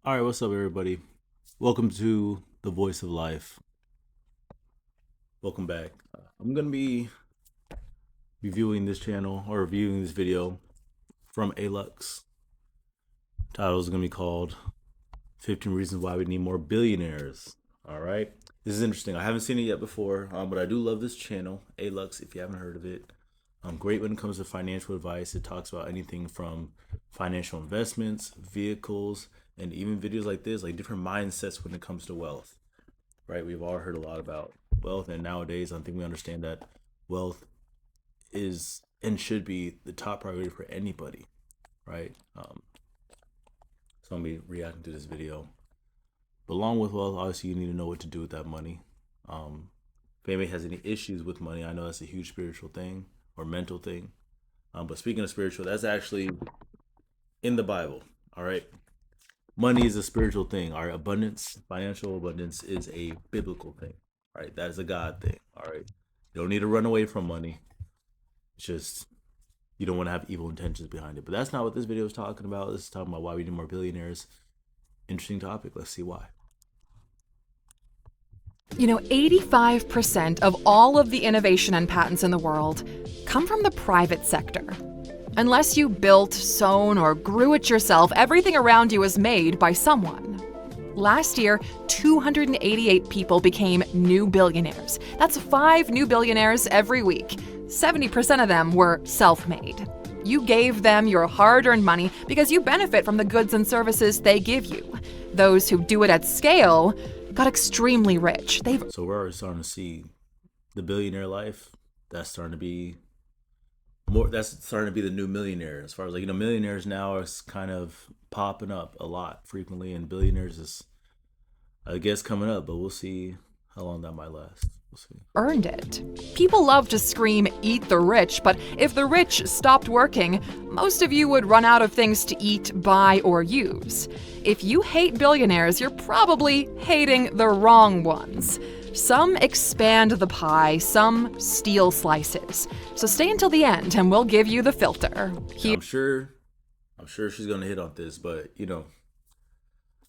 All right, what's up, everybody? Welcome to the Voice of Life. Welcome back. I'm gonna be reviewing this channel or reviewing this video from Alux. Title is gonna be called 15 Reasons Why We Need More Billionaires. All right, this is interesting. I haven't seen it yet before, but I do love this channel, Alux. If you haven't heard of it, great when it comes to financial advice. It talks about anything from financial investments, vehicles, and even videos like this, like different mindsets when it comes to wealth. Right? We've all heard a lot about wealth, and nowadays I think we understand that wealth is and should be the top priority for anybody, right? So I'm gonna be reacting to this video. But along with wealth, obviously you need to know what to do with that money. If anybody has any issues with money, I know that's a huge spiritual thing or mental thing. But speaking of spiritual, that's actually in the Bible. All right. Money is a spiritual thing. All right. Abundance, financial abundance is a biblical thing. All right. That is a God thing. All right. You don't need to run away from money. It's just you don't want to have evil intentions behind it. But that's not what this video is talking about. This is talking about why we need more billionaires. Interesting topic. Let's see why. 85% of all of the innovation and patents in the world come from the private sector. Unless you built, sewn, or grew it yourself, everything around you is made by someone. Last year, 288 people became new billionaires. That's 5 new billionaires every week. 70% of them were self-made. You gave them your hard-earned money because you benefit from the goods and services they give you. Those who do it at scale got extremely rich. So we're already starting to see the billionaire life. That's starting to be the new millionaire. As far as millionaires now are kind of popping up a lot frequently, and billionaires is, I guess, coming up. But we'll see how long that might last. We'll see. Earned it. People love to scream, "Eat the rich," but if the rich stopped working, most of you would run out of things to eat, buy, or use. If you hate billionaires, you're probably hating the wrong ones. Some expand the pie, some steal slices. So stay until the end and we'll give you the filter. I'm sure she's gonna hit on this, but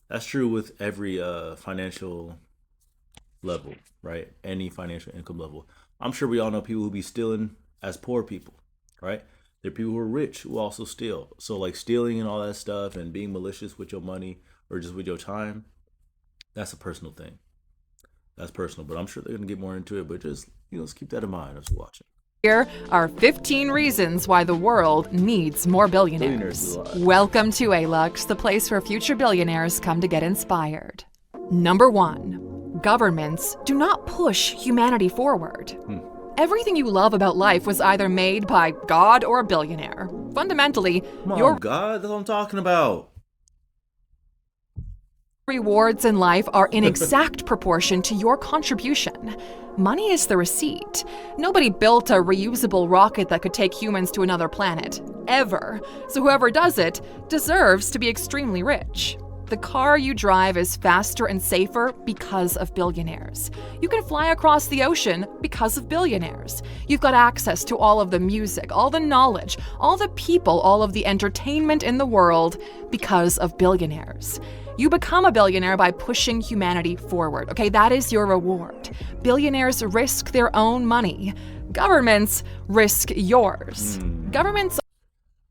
that's true with every financial level, right? Any financial income level. I'm sure we all know people who be stealing as poor people, right? There are people who are rich who also steal. So like stealing and all that stuff and being malicious with your money or just with your time, that's a personal thing. That's personal, but I'm sure they're gonna get more into it. But just let's keep that in mind as we're watching. Here are 15 reasons why the world needs more billionaires. Welcome to Alux, the place where future billionaires come to get inspired. Number 1, governments do not push humanity forward. Everything you love about life was either made by God or a billionaire. Fundamentally, your God, that's what I'm talking about. rewards in life are in exact proportion to your contribution. Money is the receipt. Nobody built a reusable rocket that could take humans to another planet, ever. So whoever does it deserves to be extremely rich. The car you drive is faster and safer because of billionaires. You can fly across the ocean because of billionaires. You've got access to all of the music, all the knowledge, all the people, all of the entertainment in the world because of billionaires. You become a billionaire by pushing humanity forward, okay? That is your reward. Billionaires risk their own money. Governments risk yours. Governments...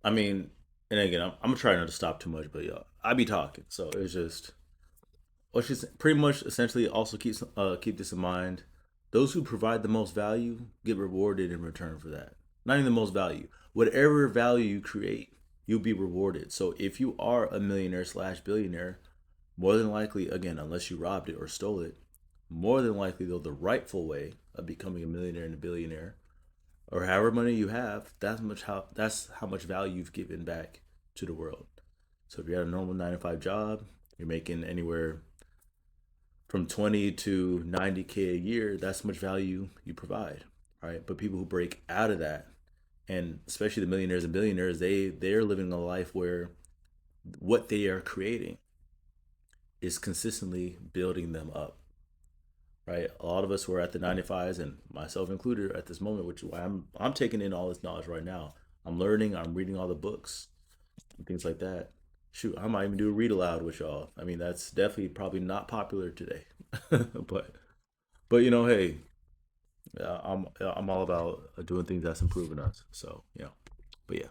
I mean, and again, I'm gonna try not to stop too much, but I be talking, so it's just, let's just pretty much essentially also keep this in mind. Those who provide the most value get rewarded in return for that. Not even the most value. Whatever value you create, you'll be rewarded. So if you are a millionaire / billionaire, more than likely, again, unless you robbed it or stole it, more than likely, though, the rightful way of becoming a millionaire and a billionaire, or however money you have, that's how much value you've given back to the world. So if you're at a normal 9-to-5 job, you're making anywhere from 20 to 90K a year. That's how much value you provide, right? But people who break out of that, and especially the millionaires and billionaires, they're living a life where what they are creating is consistently building them up, right? A lot of us who are at the 9-to-5s, and myself included at this moment, which is why I'm taking in all this knowledge right now. I'm learning, I'm reading all the books and things like that. Shoot, I might even do a read aloud with y'all. I mean, that's definitely probably not popular today, but hey, I'm all about doing things that's improving us. So but yeah,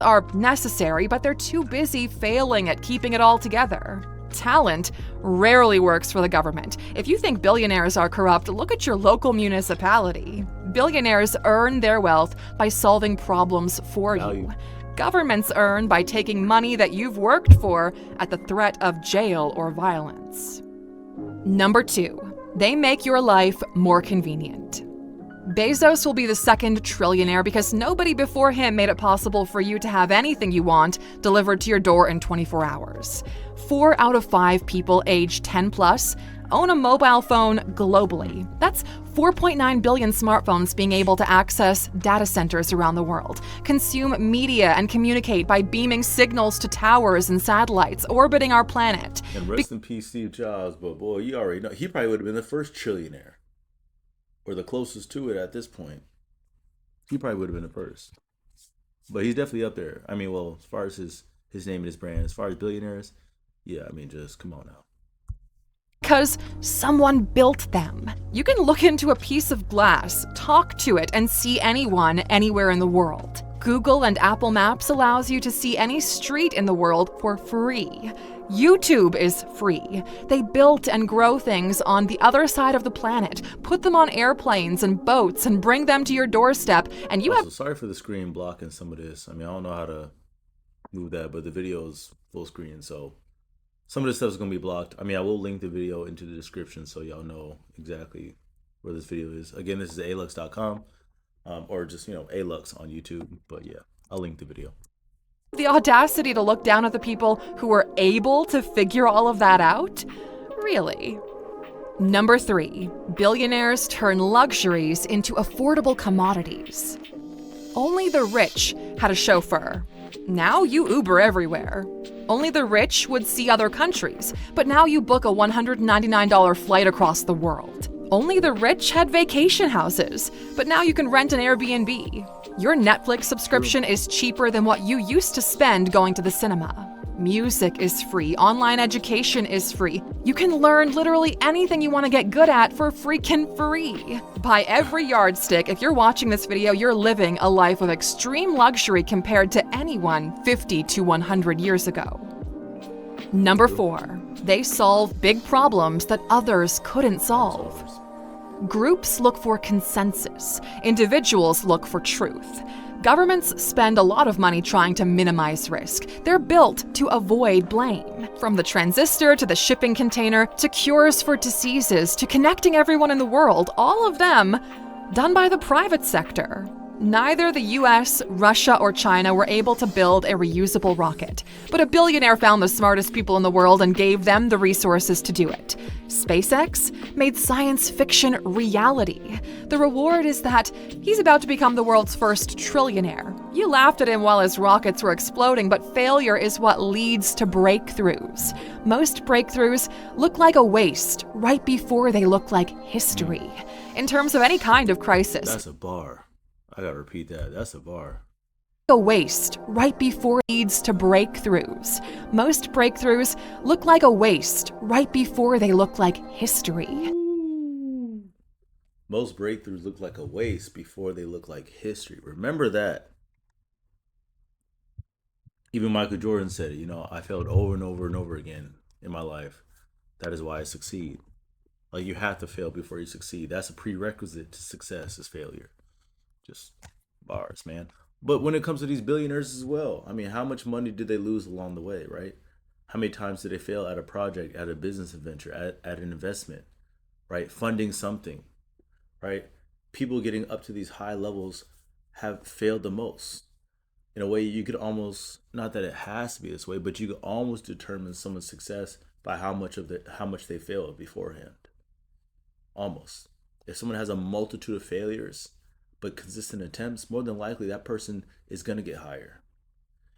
Are necessary, but they're too busy failing at keeping it all together. Talent rarely works for the government. If you think billionaires are corrupt, look at your local municipality. Billionaires earn their wealth by solving problems for value. you. Governments earn by taking money that you've worked for at the threat of jail or violence. Number 2, they make your life more convenient. Bezos will be the second trillionaire because nobody before him made it possible for you to have anything you want delivered to your door in 24 hours. 4 out of 5 people aged 10 plus own a mobile phone globally. That's 4.9 billion smartphones being able to access data centers around the world, consume media, and communicate by beaming signals to towers and satellites orbiting our planet. And rest in peace, Steve Jobs. But boy, you already know he probably would have been the first trillionaire, or the closest to it at this point. He probably would have been the first. But he's definitely up there. I mean, well, as far as his name and his brand, as far as billionaires, yeah, I mean, just come on now. Because someone built them. You can look into a piece of glass, talk to it, and see anyone anywhere in the world. Google and Apple Maps allows you to see any street in the world for free. YouTube is free. They built and grow things on the other side of the planet, put them on airplanes and boats, and bring them to your doorstep, and you Also, have... sorry for the screen blocking some of this. I mean, I don't know how to move that, but the video is full screen, so some of this stuff is going to be blocked. I mean, I will link the video into the description so y'all know exactly where this video is. Again, this is alux.com, or just, Alux on YouTube. But yeah, I'll link the video. the audacity to look down at the people who were able to figure all of that out? Really? Number 3, billionaires turn luxuries into affordable commodities. Only the rich had a chauffeur. Now you Uber everywhere. Only the rich would see other countries, but now you book a $199 flight across the world. Only the rich had vacation houses, but now you can rent an Airbnb. Your Netflix subscription is cheaper than what you used to spend going to the cinema. Music is free, online education is free. You can learn literally anything you want to get good at for freaking free. By every yardstick, if you're watching this video, you're living a life of extreme luxury compared to anyone 50 to 100 years ago. Number 4, they solve big problems that others couldn't solve. Groups look for consensus. Individuals look for truth. Governments spend a lot of money trying to minimize risk. They're built to avoid blame. From the transistor to the shipping container to cures for diseases to connecting everyone in the world, all of them done by the private sector. Neither the US, Russia, or China were able to build a reusable rocket, but a billionaire found the smartest people in the world and gave them the resources to do it. SpaceX made science fiction reality. The reward is that he's about to become the world's first trillionaire. You laughed at him while his rockets were exploding, but failure is what leads to breakthroughs. Most breakthroughs look like a waste right before they look like history. In terms of any kind of crisis, That's a bar. I gotta repeat that. That's a bar. a waste right before it leads to breakthroughs. Most breakthroughs look like a waste right before they look like history. Most breakthroughs look like a waste before they look like history. Remember that. Even Michael Jordan said it. I failed over and over and over again in my life. That is why I succeed. Like, you have to fail before you succeed. That's a prerequisite to success, is failure. Just bars, man. But when it comes to these billionaires as well, I mean, how much money did they lose along the way, right? How many times did they fail at a project, at a business adventure, at an investment, right? Funding something, right? People getting up to these high levels have failed the most. In a way, you could almost, not that it has to be this way, but you could almost determine someone's success by how much they failed beforehand. Almost. If someone has a multitude of failures but consistent attempts, more than likely that person is going to get higher.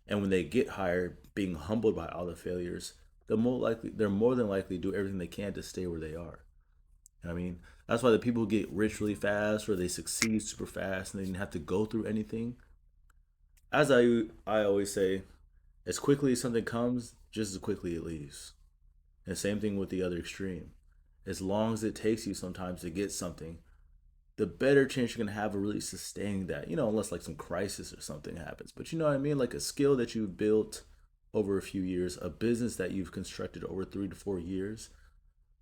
And when they get higher, being humbled by all the failures, they're more than likely do everything they can to stay where they are. I mean, that's why the people who get rich really fast, or they succeed super fast and they didn't have to go through anything. As I always say, As quickly as something comes, just as quickly it leaves. And same thing with the other extreme. As long as it takes you sometimes to get something, the better chance you're gonna have of really sustaining that. Unless like some crisis or something happens. But you know what I mean? Like a skill that you've built over a few years, a business that you've constructed over 3 to 4 years,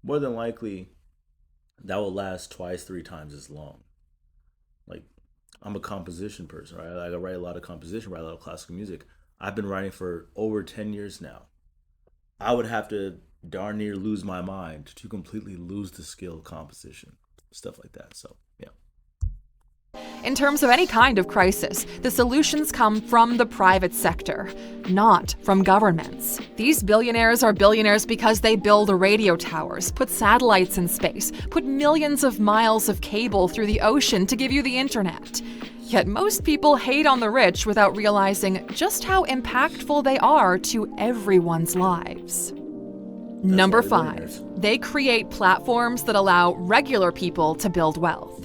more than likely that will last twice, 3 times as long. Like I'm a composition person, right? Like I write a lot of composition, write a lot of classical music. I've been writing for over 10 years now. I would have to darn near lose my mind to completely lose the skill of composition, stuff like that. So, yeah. In terms of any kind of crisis, the solutions come from the private sector, not from governments. These billionaires are billionaires because they build radio towers, put satellites in space, put millions of miles of cable through the ocean to give you the internet. Yet most people hate on the rich without realizing just how impactful they are to everyone's lives. Number 5, they create platforms that allow regular people to build wealth.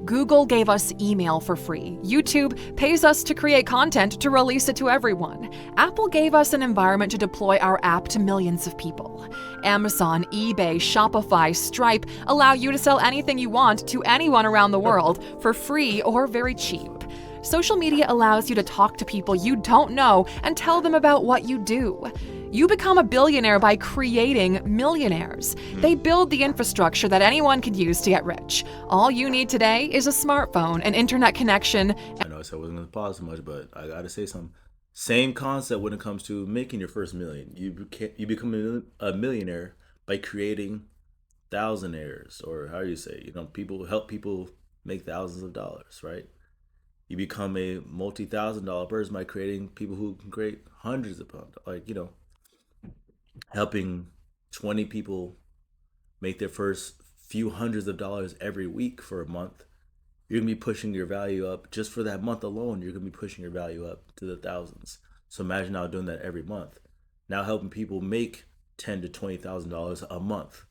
Google gave us email for free. YouTube pays us to create content to release it to everyone. Apple gave us an environment to deploy our app to millions of people. Amazon, eBay, Shopify, Stripe allow you to sell anything you want to anyone around the world for free or very cheap. Social media allows you to talk to people you don't know and tell them about what you do. You become a billionaire by creating millionaires. They build the infrastructure that anyone can use to get rich. All you need today is a smartphone, an internet connection. I know I said I wasn't going to pause so much, but I got to say something. Same concept when it comes to making your first million. You become a millionaire by creating thousandaires, or how do you say, people help people make thousands of dollars, right? You become a multi-$1,000 person by creating people who can create hundreds of pounds, helping 20 people make their first few hundreds of dollars every week for a month. You're gonna be pushing your value up just for that month alone. You're gonna be pushing your value up to the thousands. So imagine now doing that every month. Now helping people make $10,000 to $20,000 a month.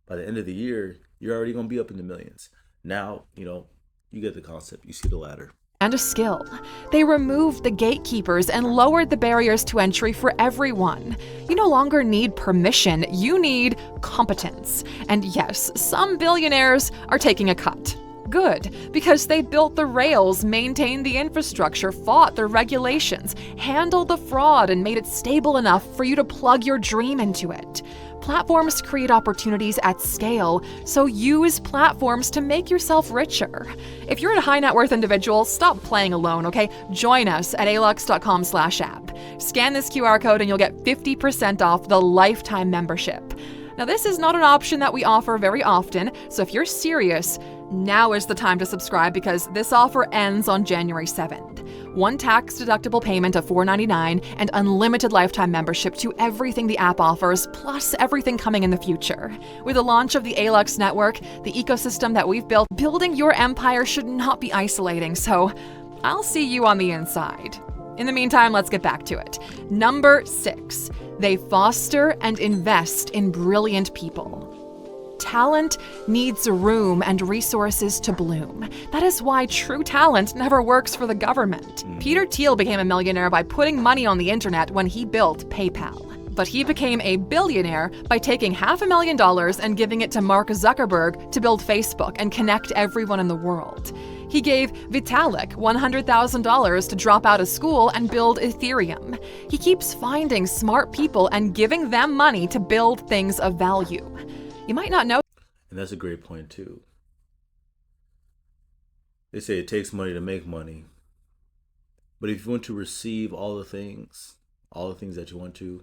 By the end of the year, you're already gonna be up in the millions. Now, you get the concept. You see the ladder. And a skill. They removed the gatekeepers and lowered the barriers to entry for everyone. You no longer need permission, you need competence. And yes, some billionaires are taking a cut. Good, because they built the rails, maintained the infrastructure, fought the regulations, handled the fraud, and made it stable enough for you to plug your dream into it. Platforms create opportunities at scale, so use platforms to make yourself richer. If you're a high net worth individual, stop playing alone, okay? Join us at alux.com/app. Scan this QR code and you'll get 50% off the lifetime membership. Now, this is not an option that we offer very often, so if you're serious, now is the time to subscribe because this offer ends on January 7th. One tax-deductible payment of $4.99 and unlimited lifetime membership to everything the app offers, plus everything coming in the future. With the launch of the Alux network, the ecosystem that we've built, building your empire should not be isolating, so I'll see you on the inside. In the meantime, let's get back to it. Number 6, they foster and invest in brilliant people. Talent needs room and resources to bloom. That is why true talent never works for the government. Peter Thiel became a millionaire by putting money on the internet when he built PayPal. But he became a billionaire by taking $500,000 and giving it to Mark Zuckerberg to build Facebook and connect everyone in the world. He gave Vitalik $100,000 to drop out of school and build Ethereum. He keeps finding smart people and giving them money to build things of value. You might not know. And that's a great point too. They say it takes money to make money. But if you want to receive all the things that you want to,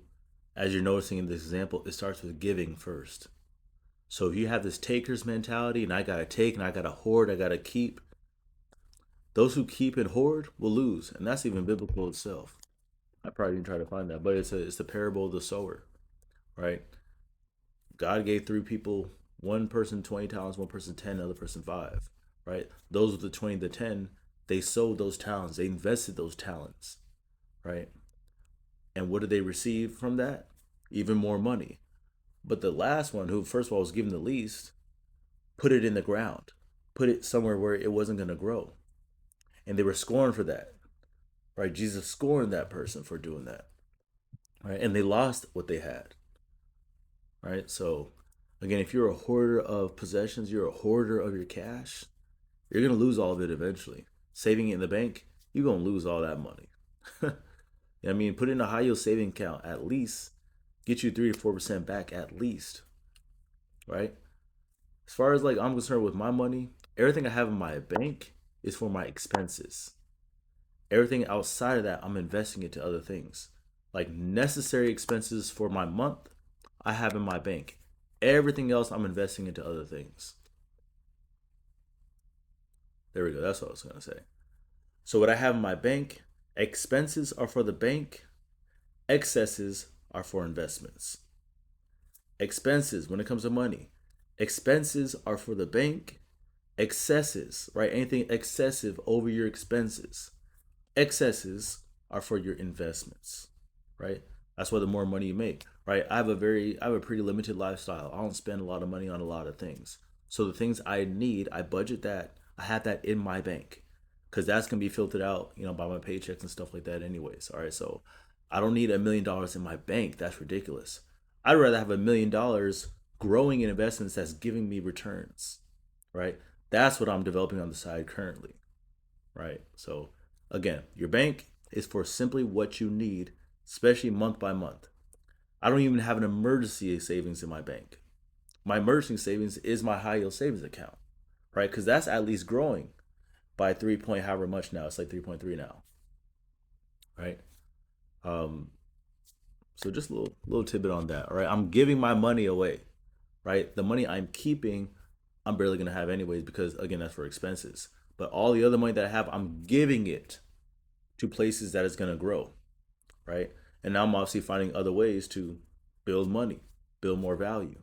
as you're noticing in this example, it starts with giving first. So if you have this taker's mentality, and I gotta take, and I gotta hoard, I gotta keep, those who keep and hoard will lose. And that's even biblical itself. I probably didn't try to find that, but it's the parable of the sower, right? God gave 3 people, one person 20 talents, one person 10, another person 5, right? Those with the 20, the 10, they sowed those talents. They invested those talents, right? And what did they receive from that? Even more money. But the last one, who first of all was given the least, put it in the ground, put it somewhere where it wasn't going to grow. And they were scorned for that, right? Jesus scorned that person for doing that. right? And they lost what they had, right? So, again, if you're a hoarder of possessions, you're a hoarder of your cash, you're gonna lose all of it eventually. Saving it in the bank, you're gonna lose all that money. I mean, put in a high yield saving account at least, get you 3 to 4% back at least, right? As far as like I'm concerned with my money, everything I have in my bank is for my expenses. Everything outside of that, I'm investing into other things. Like necessary expenses for my month, I have in my bank. Everything else, I'm investing into other things. There we go. That's what I was going to say. So, what I have in my bank, expenses are for the bank, excesses are for investments. Expenses, when it comes to money, expenses are for the bank, excesses, right? Anything excessive over your expenses. Excesses are for your investments, right? That's why the more money you make, right? I have a pretty limited lifestyle. I don't spend a lot of money on a lot of things. So the things I need, I budget that. I have that in my bank because that's gonna be filtered out, by my paychecks and stuff like that, anyways. All right, so I don't need $1 million in my bank. That's ridiculous. I'd rather have $1 million growing in investments that's giving me returns, right? That's what I'm developing on the side currently, right? So again, your bank is for simply what you need, especially month by month. I don't even have an emergency savings in my bank. My emergency savings is my high yield savings account, right? Because that's at least growing by 3 point however much now. It's like 3.3 now, right? So just a little tidbit on that. All right, I'm giving my money away, right? The money I'm keeping, I'm barely gonna have anyways because again, that's for expenses. But all the other money that I have, I'm giving it to places that it's gonna grow, right? And now I'm obviously finding other ways to build money, build more value,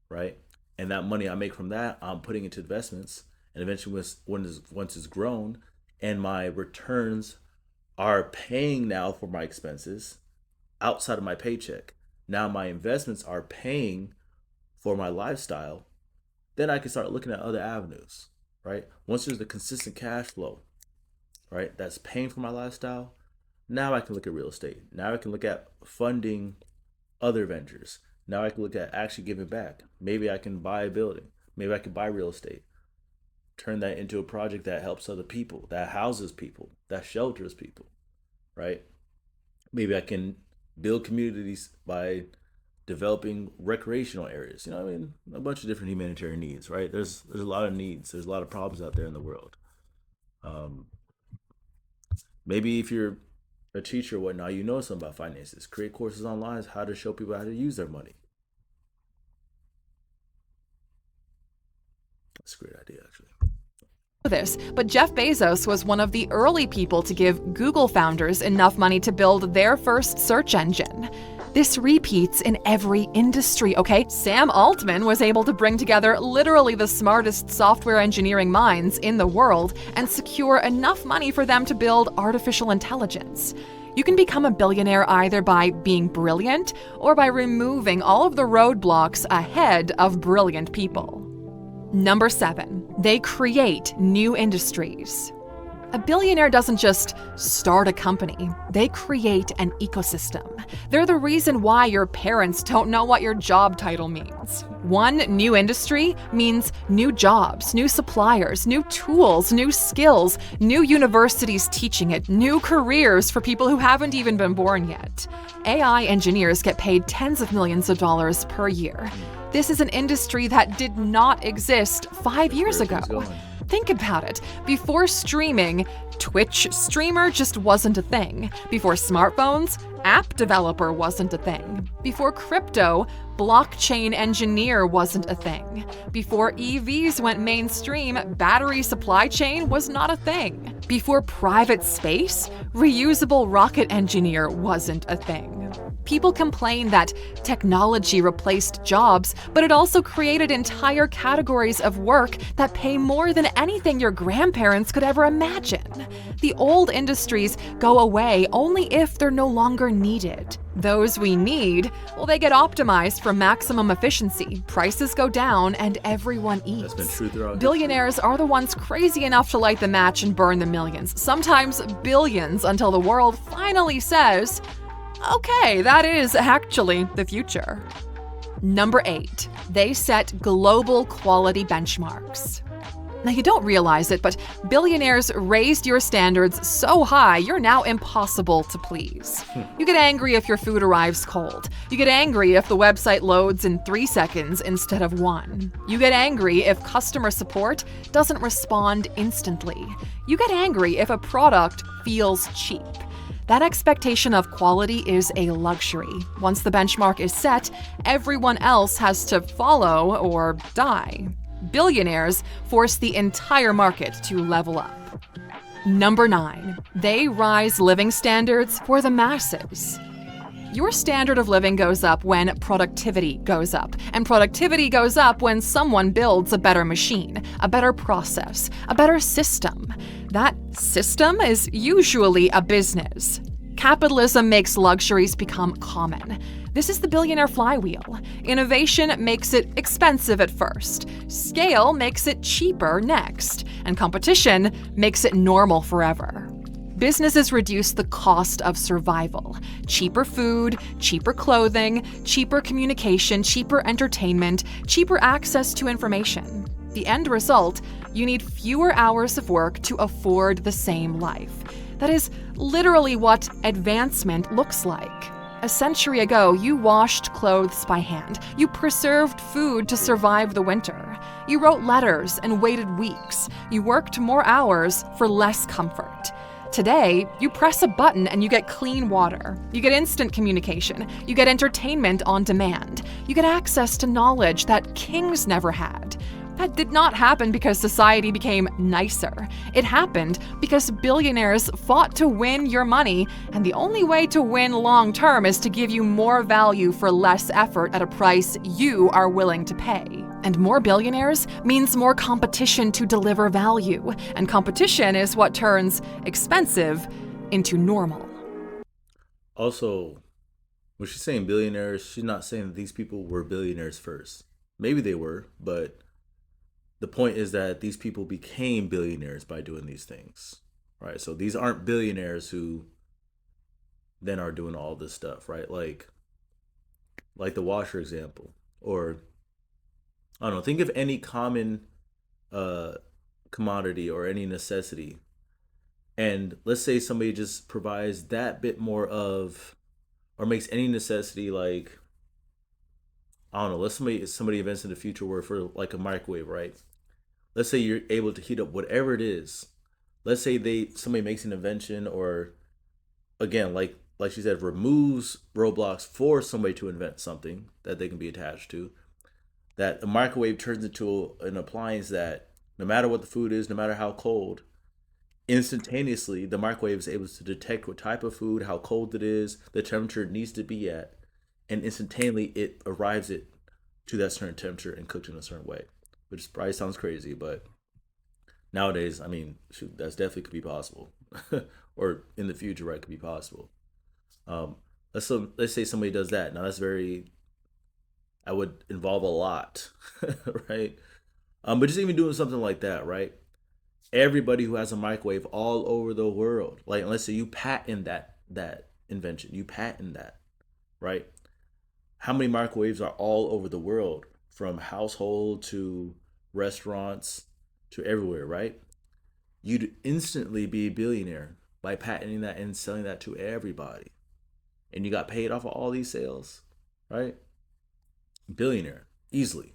right? And that money I make from that, I'm putting into investments. And eventually, once it's grown, and my returns are paying now for my expenses outside of my paycheck. Now my investments are paying for my lifestyle. Then I can start looking at other avenues, right? Once there's a consistent cash flow, right, that's paying for my lifestyle, now I can look at real estate. Now I can look at funding other ventures. Now I can look at actually giving back. Maybe I can buy a building. Maybe I can buy real estate. Turn that into a project that helps other people, that houses people, that shelters people, right? Maybe I can build communities by developing recreational areas. I mean, a bunch of different humanitarian needs, right? There's a lot of needs. There's a lot of problems out there in the world. Maybe if you're a teacher or whatnot, you know something about finances. Create courses online how to show people how to use their money. That's a great idea, actually. This, but Jeff Bezos was one of the early people to give Google founders enough money to build their first search engine. This repeats in every industry, okay? Sam Altman was able to bring together literally the smartest software engineering minds in the world and secure enough money for them to build artificial intelligence. You can become a billionaire either by being brilliant or by removing all of the roadblocks ahead of brilliant people. Number 7, they create new industries. A billionaire doesn't just start a company, they create an ecosystem. They're the reason why your parents don't know what your job title means. One new industry means new jobs, new suppliers, new tools, new skills, new universities teaching it, new careers for people who haven't even been born yet. AI engineers get paid tens of millions of dollars per year. This is an industry that did not exist 5 years ago. Think about it. Before streaming, Twitch streamer just wasn't a thing. Before smartphones, app developer wasn't a thing. Before crypto, blockchain engineer wasn't a thing. Before EVs went mainstream, battery supply chain was not a thing. Before private space, reusable rocket engineer wasn't a thing. People complain that technology replaced jobs, but it also created entire categories of work that pay more than anything your grandparents could ever imagine. The old industries go away only if they're no longer needed. Those we need, well, they get optimized for maximum efficiency, prices go down, and everyone eats. That's been true throughout Billionaires are the ones crazy enough to light the match and burn the millions, sometimes billions, until the world finally says, Okay, that is actually the future. Number 8, they set global quality benchmarks. Now, you don't realize it, but billionaires raised your standards so high you're now impossible to please. You get angry if your food arrives cold. You get angry if the website loads in 3 seconds instead of 1. You get angry if customer support doesn't respond instantly. You get angry if a product feels cheap. That expectation of quality is a luxury. Once the benchmark is set, everyone else has to follow or die. Billionaires force the entire market to level up. Number 9, they rise living standards for the masses. Your standard of living goes up when productivity goes up, and productivity goes up when someone builds a better machine, a better process, a better system. That system is usually a business. Capitalism makes luxuries become common. This is the billionaire flywheel. Innovation makes it expensive at first. Scale makes it cheaper next. And competition makes it normal forever. Businesses reduce the cost of survival. Cheaper food, cheaper clothing, cheaper communication, cheaper entertainment, cheaper access to information. The end result, you need fewer hours of work to afford the same life. That is literally what advancement looks like. A century ago, you washed clothes by hand. You preserved food to survive the winter. You wrote letters and waited weeks. You worked more hours for less comfort. Today, you press a button and you get clean water. You get instant communication. You get entertainment on demand. You get access to knowledge that kings never had. That did not happen because society became nicer. It happened because billionaires fought to win your money, and the only way to win long term is to give you more value for less effort at a price you are willing to pay. And more billionaires means more competition to deliver value, and competition is what turns expensive into normal. Also, when she's saying billionaires, she's not saying that these people were billionaires first. Maybe they were, but the point is that these people became billionaires by doing these things, right? So these aren't billionaires who then are doing all this stuff, right? Like the washer example, or I don't know, think of any common commodity or any necessity, and let's say somebody just provides that bit more of, or makes any necessity like, I don't know, let's somebody invents in the future where for like a microwave, right? Let's say you're able to heat up whatever it is. Let's say somebody makes an invention, or again, like she said, removes roadblocks for somebody to invent something that they can be attached to. That a microwave turns into an appliance that no matter what the food is, no matter how cold, instantaneously the microwave is able to detect what type of food, how cold it is, the temperature it needs to be at, and instantaneously it arrives it to that certain temperature and cooked in a certain way. Which probably sounds crazy, but nowadays, I mean, shoot, that's definitely could be possible, or in the future, right, could be possible. Let's say somebody does that. Now I would involve a lot, right? But just even doing something like that, right? Everybody who has a microwave all over the world, like let's say you patent that invention, you patent that, right? How many microwaves are all over the world, from household to restaurants to everywhere, right? You'd instantly be a billionaire by patenting that and selling that to everybody. And you got paid off of all these sales, right? Billionaire, easily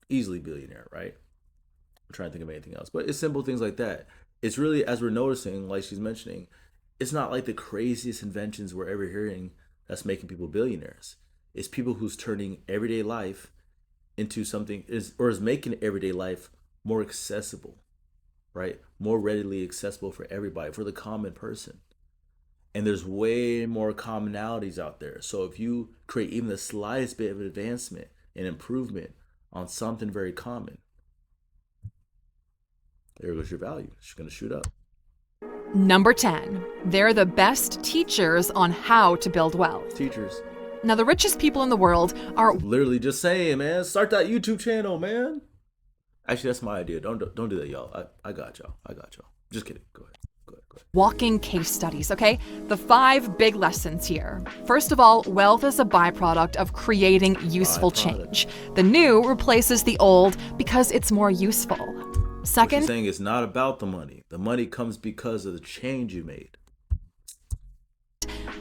billionaire, right? I'm trying to think of anything else, but it's simple things like that. It's really, as we're noticing, like she's mentioning, it's not like the craziest inventions we're ever hearing that's making people billionaires. It's people who's turning everyday life into something is making everyday life more accessible, right? More readily accessible for everybody, for the common person. And there's way more commonalities out there. So if you create even the slightest bit of advancement and improvement on something very common, there goes your value. It's going to shoot up. Number 10, they're the best teachers on how to build wealth. Teachers. Now, the richest people in the world are literally just saying, man, start that YouTube channel, man. Actually, that's my idea. Don't do that, y'all. I got y'all. Just kidding. Go ahead. Walking case studies, okay? The 5 big lessons here. First of all, wealth is a byproduct of creating useful change. The new replaces the old because it's more useful. Second, what she's saying it's not about the money. The money comes because of the change you made.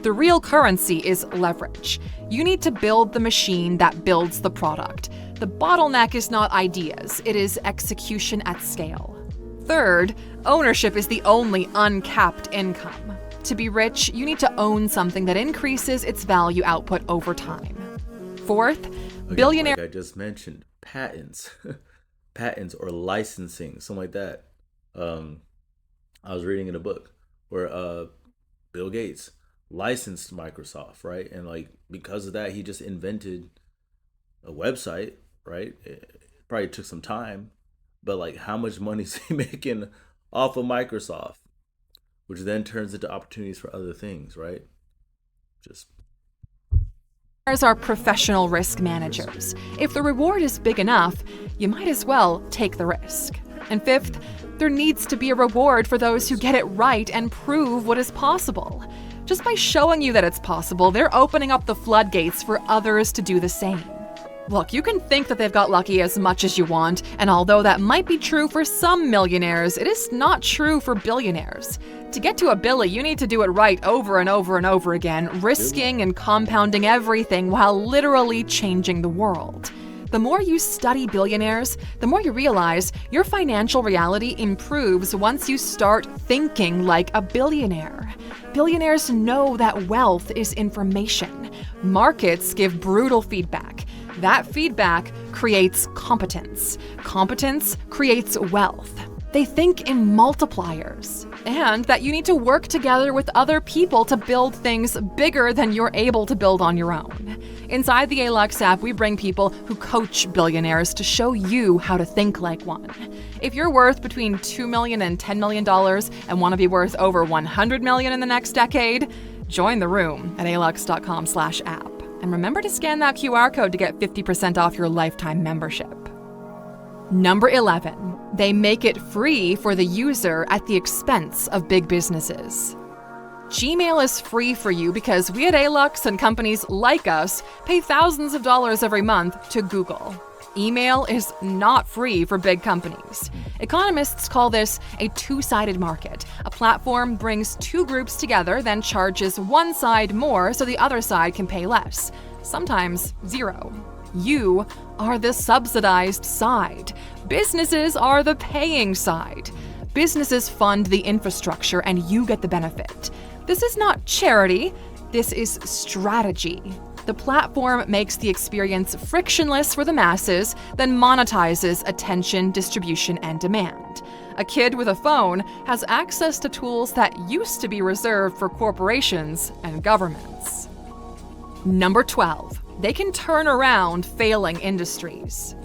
the real currency is leverage. You need to build the machine that builds the product. The bottleneck is not ideas, it is execution at scale. Third, ownership is the only uncapped income. To be rich, you need to own something that increases its value output over time. Fourth, billionaires. Like I just mentioned, patents, patents or licensing, something like that. I was reading in a book where Bill Gates licensed Microsoft, right? And like because of that, he just invented a website, right? It probably took some time, but like how much money is he making off of Microsoft, which then turns into opportunities for other things, right? Just are professional risk managers. If the reward is big enough, you might as well take the risk. And fifth, there needs to be a reward for those who get it right and prove what is possible. Just by showing you that it's possible, they're opening up the floodgates for others to do the same. Look, you can think that they've got lucky as much as you want, and although that might be true for some millionaires, it is not true for billionaires. To get to a billy, you need to do it right over and over and over again, risking and compounding everything while literally changing the world. The more you study billionaires, the more you realize your financial reality improves once you start thinking like a billionaire. Billionaires know that wealth is information. Markets give brutal feedback. That feedback creates competence. Competence creates wealth. They think in multipliers. And that you need to work together with other people to build things bigger than you're able to build on your own. Inside the Alux app, we bring people who coach billionaires to show you how to think like one. If you're worth between $2 million and $10 million and want to be worth over $100 million in the next decade, join the room at alux.com/app. And remember to scan that QR code to get 50% off your lifetime membership. Number 11, they make it free for the user at the expense of big businesses. Gmail is free for you because we at Alux and companies like us pay thousands of dollars every month to Google. Email is not free for big companies. Economists call this a two-sided market. A platform brings two groups together, then charges one side more so the other side can pay less, sometimes zero. You are the subsidized side. Businesses are the paying side. Businesses fund the infrastructure and you get the benefit. This is not charity, this is strategy. The platform makes the experience frictionless for the masses, then monetizes attention, distribution, and demand. A kid with a phone has access to tools that used to be reserved for corporations and governments. Number 12. They can turn around failing industries.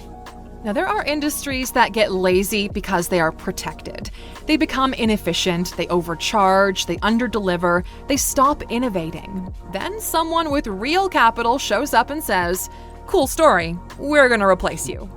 Now, there are industries that get lazy because they are protected. They become inefficient, they overcharge, they underdeliver, they stop innovating. Then someone with real capital shows up and says, "Cool story, we're gonna replace you."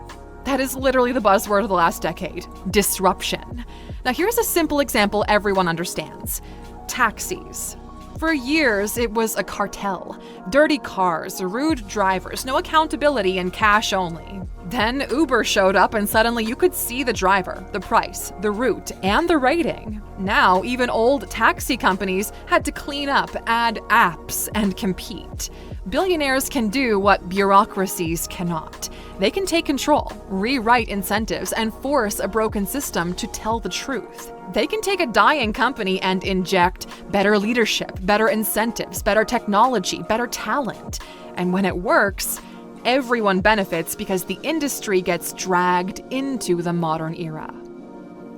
That is literally the buzzword of the last decade, disruption. Now, here's a simple example everyone understands. Taxis. For years, it was a cartel. Dirty cars, rude drivers, no accountability and cash only. Then Uber showed up and suddenly you could see the driver, the price, the route, and the rating. Now, even old taxi companies had to clean up, add apps, and compete. Billionaires can do what bureaucracies cannot. They can take control, rewrite incentives, and force a broken system to tell the truth. They can take a dying company and inject better leadership, better incentives, better technology, better talent. And when it works, everyone benefits because the industry gets dragged into the modern era.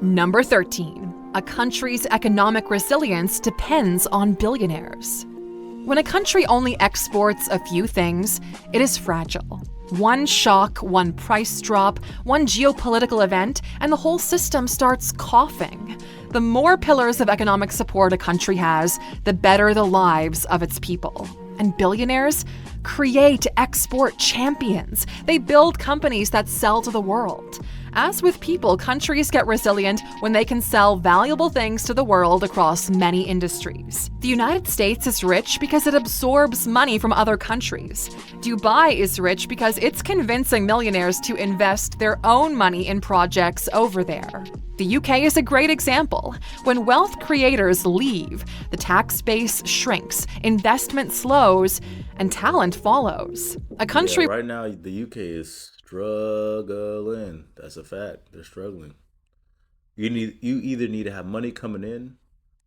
Number 13, a country's economic resilience depends on billionaires. When a country only exports a few things, it is fragile. One shock, one price drop, one geopolitical event, and the whole system starts coughing. The more pillars of economic support a country has, the better the lives of its people. And billionaires create export champions. They build companies that sell to the world. As with people, countries get resilient when they can sell valuable things to the world across many industries. The United States is rich because it absorbs money from other countries. Dubai is rich because it's convincing millionaires to invest their own money in projects over there. The UK is a great example. When wealth creators leave, the tax base shrinks, investment slows, and talent follows. A country right now, the UK is struggling. That's a fact. They're struggling. You either need to have money coming in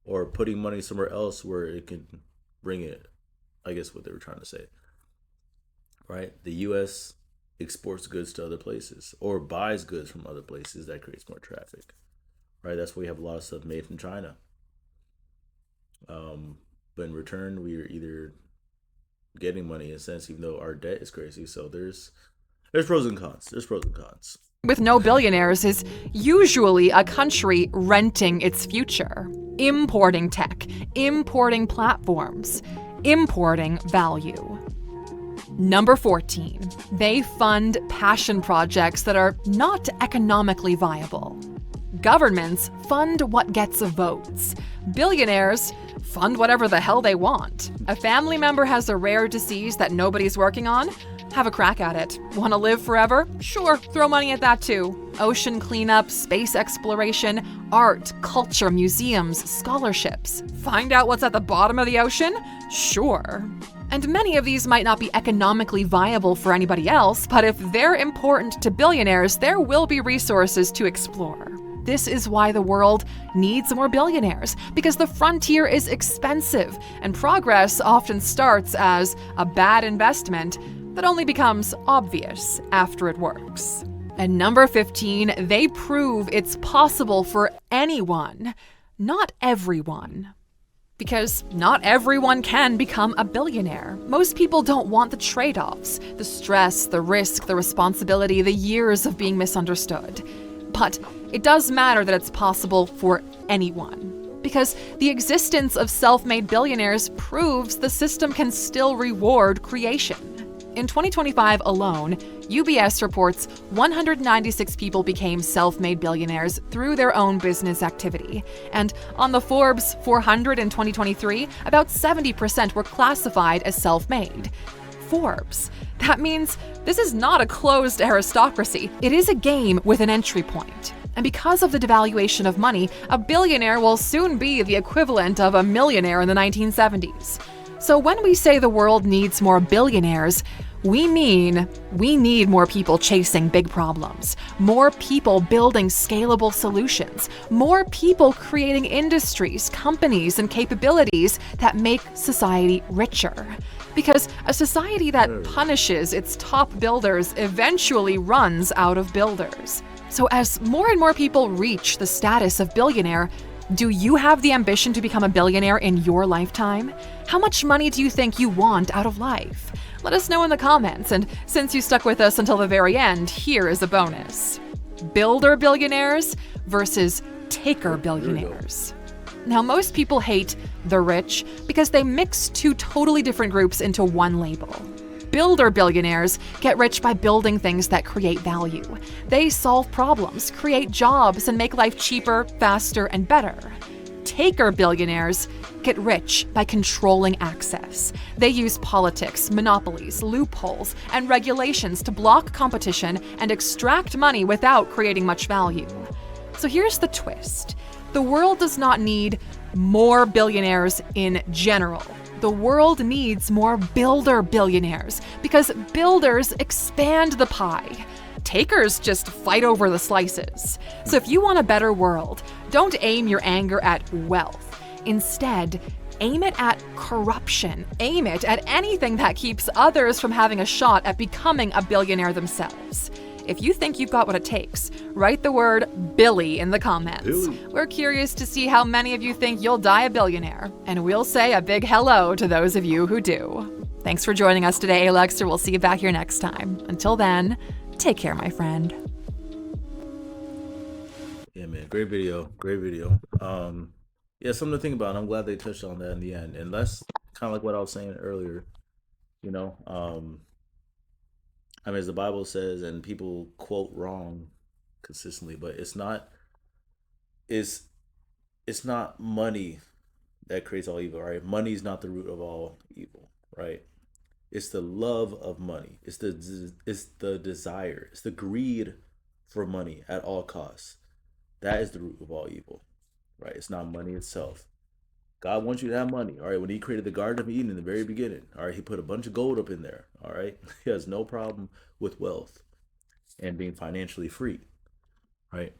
or putting money somewhere else where it can bring it. I guess what they were trying to say. Right? The US exports goods to other places or buys goods from other places. That creates more traffic. Right? That's why we have a lot of stuff made from China. But in return, we are either getting money in a sense, even though our debt is crazy. So there's pros and cons. There's pros and cons. With no billionaires is usually a country renting its future, importing tech, importing platforms, importing value. Number 14, they fund passion projects that are not economically viable. Governments fund what gets votes. Billionaires fund whatever the hell they want. A family member has a rare disease that nobody's working on? Have a crack at it. Want to live forever? Sure, throw money at that too. Ocean cleanup, space exploration, art, culture, museums, scholarships. Find out what's at the bottom of the ocean? Sure. And many of these might not be economically viable for anybody else, but if they're important to billionaires, there will be resources to explore. This is why the world needs more billionaires, because the frontier is expensive, and progress often starts as a bad investment that only becomes obvious after it works. And number 15, they prove it's possible for anyone, not everyone. Because not everyone can become a billionaire. Most people don't want the trade-offs, the stress, the risk, the responsibility, the years of being misunderstood. But it does matter that it's possible for anyone. Because the existence of self-made billionaires proves the system can still reward creation. In 2025 alone, UBS reports 196 people became self-made billionaires through their own business activity. And on the Forbes 400 in 2023, about 70% were classified as self-made. Forbes. That means this is not a closed aristocracy. It is a game with an entry point. And because of the devaluation of money, a billionaire will soon be the equivalent of a millionaire in the 1970s. So when we say the world needs more billionaires, we mean we need more people chasing big problems, more people building scalable solutions, more people creating industries, companies, and capabilities that make society richer. Because a society that punishes its top builders eventually runs out of builders. So as more and more people reach the status of billionaire, do you have the ambition to become a billionaire in your lifetime? How much money do you think you want out of life? Let us know in the comments, and since you stuck with us until the very end, here is a bonus. Builder billionaires versus taker billionaires. Now, most people hate the rich because they mix two totally different groups into one label. Builder billionaires get rich by building things that create value. They solve problems, create jobs, and make life cheaper, faster, and better. Taker billionaires get rich by controlling access. They use politics, monopolies, loopholes, and regulations to block competition and extract money without creating much value. So here's the twist. The world does not need more billionaires in general. The world needs more builder billionaires because builders expand the pie. Takers just fight over the slices. So if you want a better world, don't aim your anger at wealth. Instead, aim it at corruption. Aim it at anything that keeps others from having a shot at becoming a billionaire themselves. If you think you've got what it takes, write the word Billy in the comments. Billy. We're curious to see how many of you think you'll die a billionaire, and we'll say a big hello to those of you who do. Thanks for joining us today, Alux, we'll see you back here next time. Until then, take care, my friend. Yeah, man, great video, great video. Yeah, something to think about. I'm glad they touched on that in the end, and that's kind of like what I was saying earlier. You know, I mean, as the Bible says, and people quote wrong consistently, but it's it's not money that creates all evil, right? Money is not the root of all evil, right? It's the love of money. It's the desire. It's the greed for money at all costs. That is the root of all evil, right? It's not money itself. God wants you to have money, all right? When He created the Garden of Eden in the very beginning, all right, He put a bunch of gold up in there, all right? He has no problem with wealth and being financially free, right?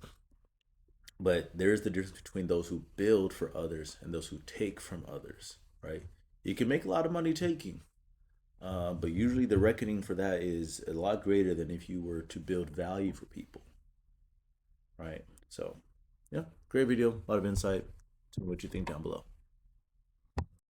But there's the difference between those who build for others and those who take from others, right? You can make a lot of money taking, but usually the reckoning for that is a lot greater than if you were to build value for people, right? So, yeah, great video, a lot of insight. Tell me what you think down below.